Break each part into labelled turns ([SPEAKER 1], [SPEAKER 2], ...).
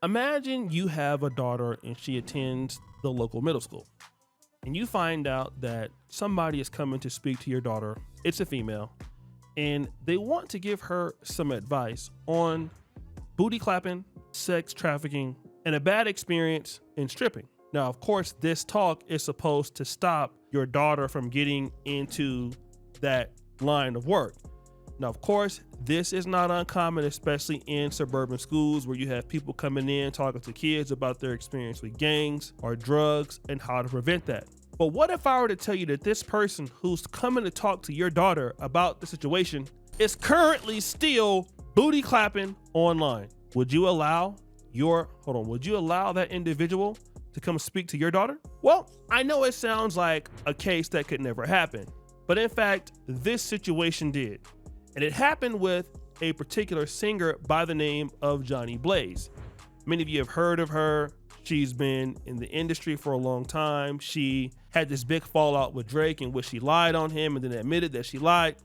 [SPEAKER 1] Imagine you have a daughter and she attends the local middle school, and you find out that somebody is coming to speak to your daughter. It's a female, and they want to give her some advice on booty clapping, sex trafficking, and a bad experience in stripping. Now, of course, this talk is supposed to stop your daughter from getting into that line of work. Now, of course, this is not uncommon, especially in suburban schools where you have people coming in talking to kids about their experience with gangs or drugs and how to prevent that. But what if I were to tell you that this person who's coming to talk to your daughter about the situation is currently still booty clapping online? Would you allow that individual to come speak to your daughter? Well, I know it sounds like a case that could never happen, but in fact, this situation did. And it happened with a particular singer by the name of Jhonni Blaze. Many of you have heard of her. She's been in the industry for a long time. She had this big fallout with Drake in which she lied on him and then admitted that she lied.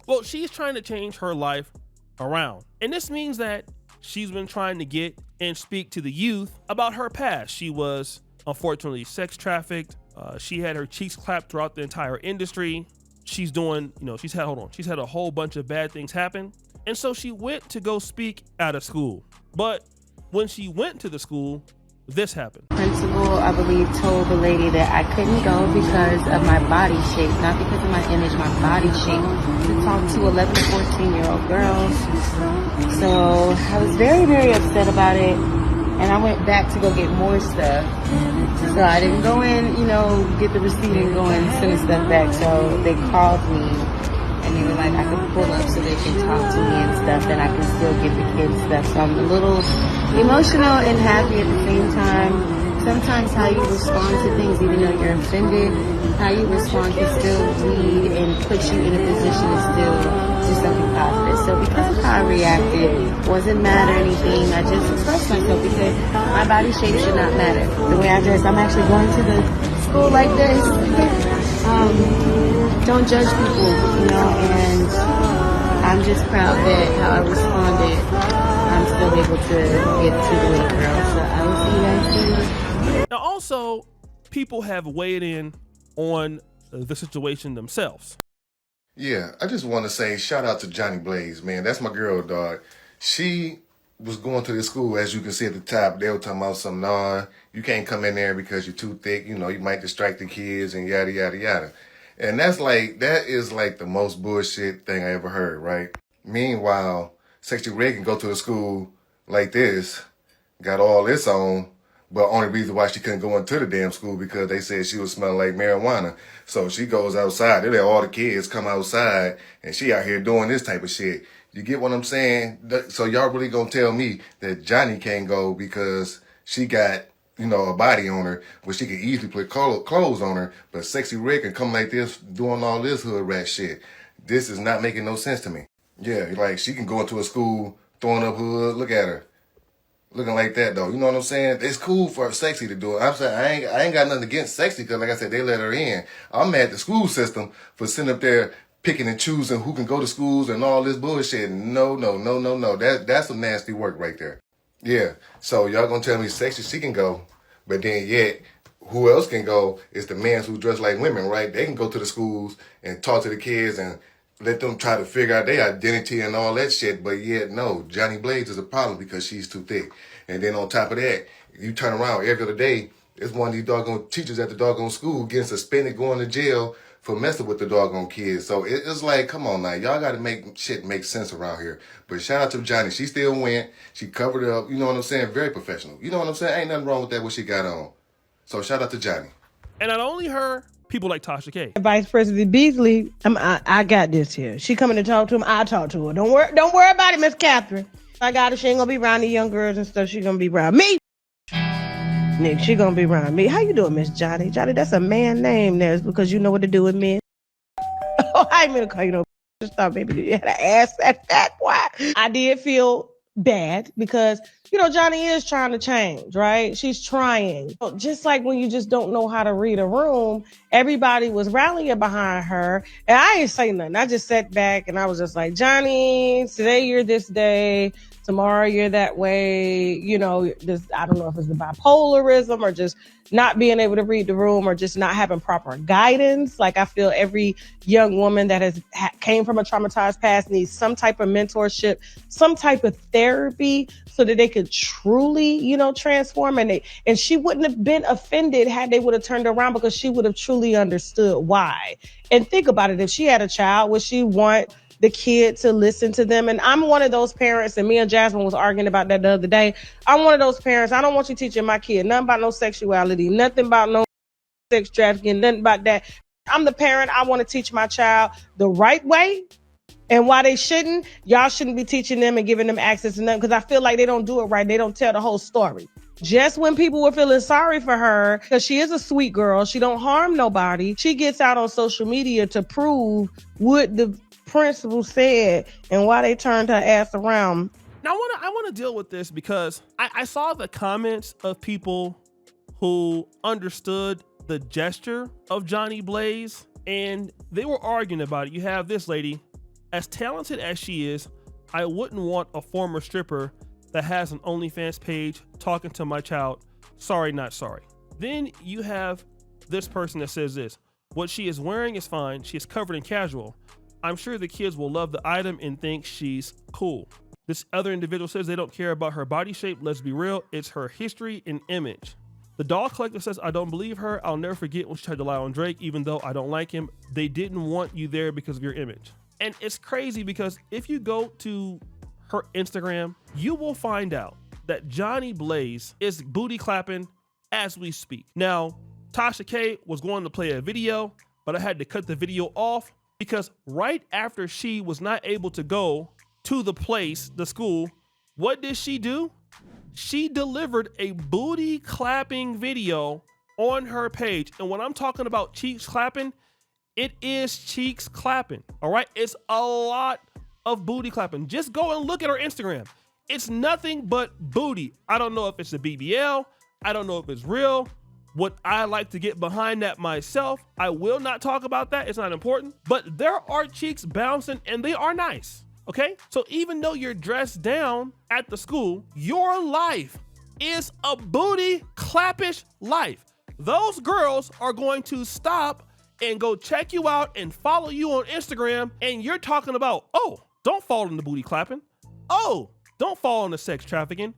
[SPEAKER 1] Well, she's trying to change her life around. And this means that she's been trying to get and speak to the youth about her past. She was unfortunately sex trafficked. She had her cheeks clapped throughout the entire industry. She's had a whole bunch of bad things happen. And so she went to go speak at a school. But when she went to the school, this happened.
[SPEAKER 2] Principal, I believe, told the lady that I couldn't go because of my body shape, not because of my image, my body shape, to talk to 11 to 14-year-old girls. So I was very, very upset about it. And I went back to go get more stuff. So I didn't go in, get the receipt and go and send the stuff back. So they called me and they were like, I could pull up so they can talk to me and stuff, and I can still get the kids stuff. So I'm a little emotional and happy at the same time. Sometimes how you respond to things, even though you're offended, how you respond can still lead and put you in a position to still do something positive. So because of how I reacted, wasn't mad or anything, I just expressed myself because my body shape should not matter. The way I dress, I'm actually going to the school like this. Don't judge people, and I'm just proud that how I responded, I'm still able to get to the little girl. So I will see you guys soon.
[SPEAKER 1] Now, also, people have weighed in on the situation themselves.
[SPEAKER 3] Yeah, I just want to say shout out to Jhonni Blaze, man. That's my girl, dog. She was going to this school, as you can see at the top. They were talking about some, nah, you can't come in there because you're too thick. You might distract the kids and yada, yada, yada. And that is like the most bullshit thing I ever heard, right? Meanwhile, Sexy Red can go to a school like this, got all this on, but only reason why she couldn't go into the damn school because they said she was smelling like marijuana. So she goes outside. They let all the kids come outside, and she out here doing this type of shit. You get what I'm saying? So y'all really gonna tell me that Jhonni can't go because she got, a body on her where she could easily put clothes on her, but Sexy Red can come like this doing all this hood rat shit. This is not making no sense to me. Yeah, like she can go into a school throwing up hood. Look at her. Looking like that, though. You know what I'm saying? It's cool for Sexy to do it. I'm saying I ain't got nothing against Sexy because, like I said, they let her in. I'm mad at the school system for sitting up there picking and choosing who can go to schools and all this bullshit. No. That's some nasty work right there. Yeah. So y'all gonna tell me Sexy, she can go, but then yet who else can go is the men who dress like women, right? They can go to the schools and talk to the kids and let them try to figure out their identity and all that shit. But yet, no, Jhonni Blaze is a problem because she's too thick. And then on top of that, you turn around every other day, it's one of these doggone teachers at the doggone school getting suspended, going to jail for messing with the doggone kids. So it's like, come on now, y'all got to make shit make sense around here. But shout out to Jhonni. She still went. She covered it up. You know what I'm saying? Very professional. You know what I'm saying? Ain't nothing wrong with that, what she got on. So shout out to Jhonni.
[SPEAKER 1] And not only her, people like Tasha K.
[SPEAKER 4] Vice President Beasley, I got this here. She coming to talk to him. I'll talk to her. Don't worry about it, Miss Catherine. I got her. She ain't gonna be around the young girls and stuff. She gonna be around me. Nick, she gonna be around me. How you doing, Miss Johnny? Johnny, that's a man name there. It's because you know what to do with men. Oh, I ain't gonna call you no. Just thought maybe you had to ask that. Why? I did feel bad because, Johnny is trying to change, right? She's trying. Just like when you just don't know how to read a room, everybody was rallying behind her. And I ain't say nothing. I just sat back and I was just like, Johnny, today you're this day. tomorrow you're that way, just, I don't know if it's the bipolarism or just not being able to read the room or just not having proper guidance. Like, I feel every young woman that has came from a traumatized past needs some type of mentorship, some type of therapy so that they could truly, transform. And she wouldn't have been offended had they would have turned around, because she would have truly understood why. And think about it. If she had a child, would she want the kid to listen to them? And I'm one of those parents, and me and Jasmine was arguing about that the other day. I'm one of those parents. I don't want you teaching my kid nothing about no sexuality, nothing about no sex trafficking, nothing about that. I'm the parent. I want to teach my child the right way. And why they shouldn't, y'all shouldn't be teaching them and giving them access to nothing, because I feel like they don't do it right. They don't tell the whole story. Just when people were feeling sorry for her, because she is a sweet girl, she don't harm nobody, she gets out on social media to prove what the principal said and why they turned her ass around.
[SPEAKER 1] Now I want to deal with this because I saw the comments of people who understood the gesture of Jhonni Blaze, and they were arguing about it. You have this lady, as talented as she is, I wouldn't want a former stripper that has an OnlyFans page talking to my child. Sorry, not sorry. Then you have this person that says this: what she is wearing is fine. She is covered in casual. I'm sure the kids will love the item and think she's cool. This other individual says they don't care about her body shape. Let's be real. It's her history and image. The doll collector says, I don't believe her. I'll never forget when she tried to lie on Drake, even though I don't like him. They didn't want you there because of your image. And it's crazy because if you go to her Instagram, you will find out that Jhonni Blaze is booty clapping as we speak. Now, Tasha K was going to play a video, but I had to cut the video off because right after she was not able to go to the school, what did she do? She delivered a booty clapping video on her page. And when I'm talking about cheeks clapping, it is cheeks clapping, all right? It's a lot of booty clapping. Just go and look at her Instagram. It's nothing but booty. I don't know if it's a BBL. I don't know if it's real. Would I like to get behind that myself? I will not talk about that. It's not important. But there are cheeks bouncing and they are nice, okay? So even though you're dressed down at the school, your life is a booty clappish life. Those girls are going to stop and go check you out and follow you on Instagram, and you're talking about, oh, don't fall into booty clapping. Oh, don't fall into sex trafficking.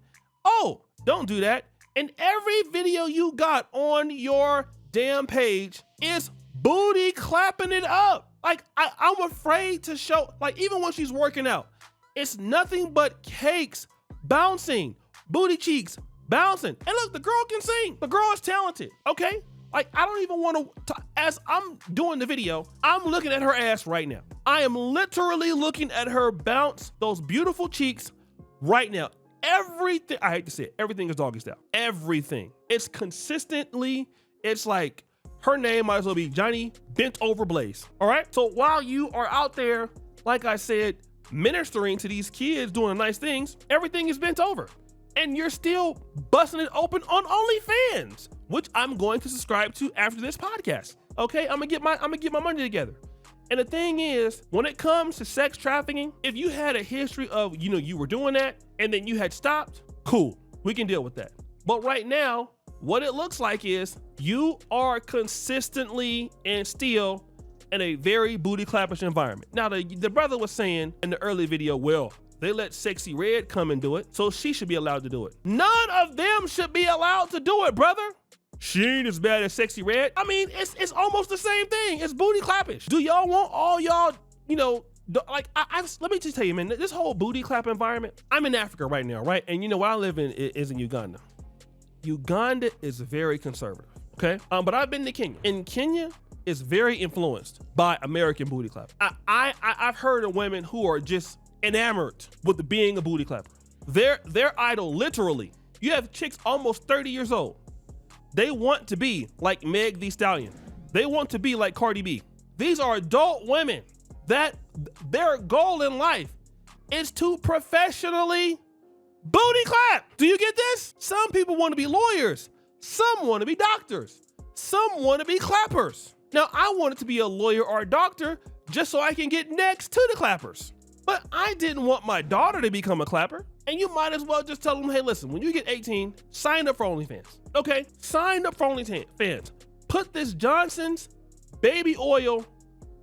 [SPEAKER 1] Oh, don't do that. And every video you got on your damn page is booty clapping it up. Like, I'm afraid to show, like, even when she's working out, it's nothing but cakes bouncing, booty cheeks bouncing. And look, the girl can sing. The girl is talented, okay? Like, I don't even want to, as I'm doing the video, I'm looking at her ass right now. I am literally looking at her bounce those beautiful cheeks right now. Everything, I hate to say it, everything is doggy style. Everything. It's consistently, it's like her name might as well be Jhonni Bent Over Blaze. All right. So while you are out there, like I said, ministering to these kids, doing nice things, everything is bent over. And you're still busting it open on OnlyFans, which I'm going to subscribe to after this podcast. Okay, I'm gonna get my money together. And the thing is, when it comes to sex trafficking, if you had a history of, you were doing that and then you had stopped, cool, we can deal with that. But right now, what it looks like is you are consistently and still in a very booty clappish environment. Now, the brother was saying in the early video, well, they let Sexy Red come and do it, so she should be allowed to do it. None of them should be allowed to do it, brother. She ain't as bad as Sexy Red. I mean, it's almost the same thing. It's booty clappish. Do y'all want all y'all, let me just tell you, man, this whole booty clap environment, I'm in Africa right now, right? And where I live in is in Uganda. Uganda is very conservative, okay? But I've been to Kenya. In Kenya, is very influenced by American booty clap. I've heard of women who are just enamored with being a booty clapper. Their idol, literally, you have chicks almost 30 years old. They want to be like Meg Thee Stallion. They want to be like Cardi B. These are adult women that their goal in life is to professionally booty clap. Do you get this? Some people want to be lawyers. Some want to be doctors. Some want to be clappers. Now, I wanted to be a lawyer or a doctor just so I can get next to the clappers. But I didn't want my daughter to become a clapper. And you might as well just tell them, hey, listen, when you get 18, sign up for OnlyFans. Okay? Sign up for OnlyFans. Put this Johnson's baby oil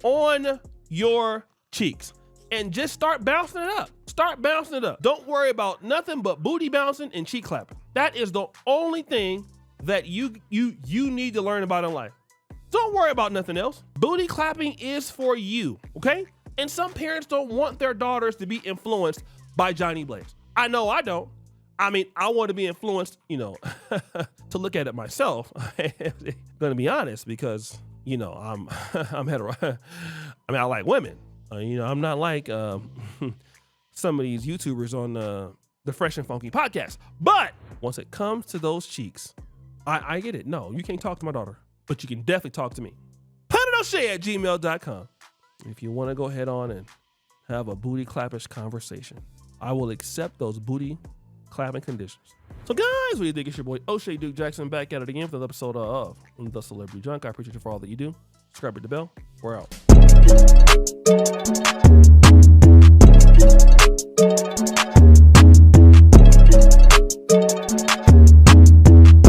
[SPEAKER 1] on your cheeks and just start bouncing it up. Start bouncing it up. Don't worry about nothing but booty bouncing and cheek clapping. That is the only thing that you need to learn about in life. Don't worry about nothing else. Booty clapping is for you, okay? And some parents don't want their daughters to be influenced by Jhonni Blaze. I know I don't. I mean, I want to be influenced, to look at it myself. I'm gonna be honest because, I'm hetero. I mean, I like women. I'm not like some of these YouTubers on the Fresh and Funky podcast. But once it comes to those cheeks, I get it. No, you can't talk to my daughter, but you can definitely talk to me. PutItO'Shea@gmail.com. If you want to go ahead on and have a booty clappish conversation, I will accept those booty clapping conditions. So guys, what do you think? It's your boy O'Shea Duke Jackson back at it again for another episode of The Celebrity Junk. I appreciate you for all that you do. Subscribe to the bell. We're out.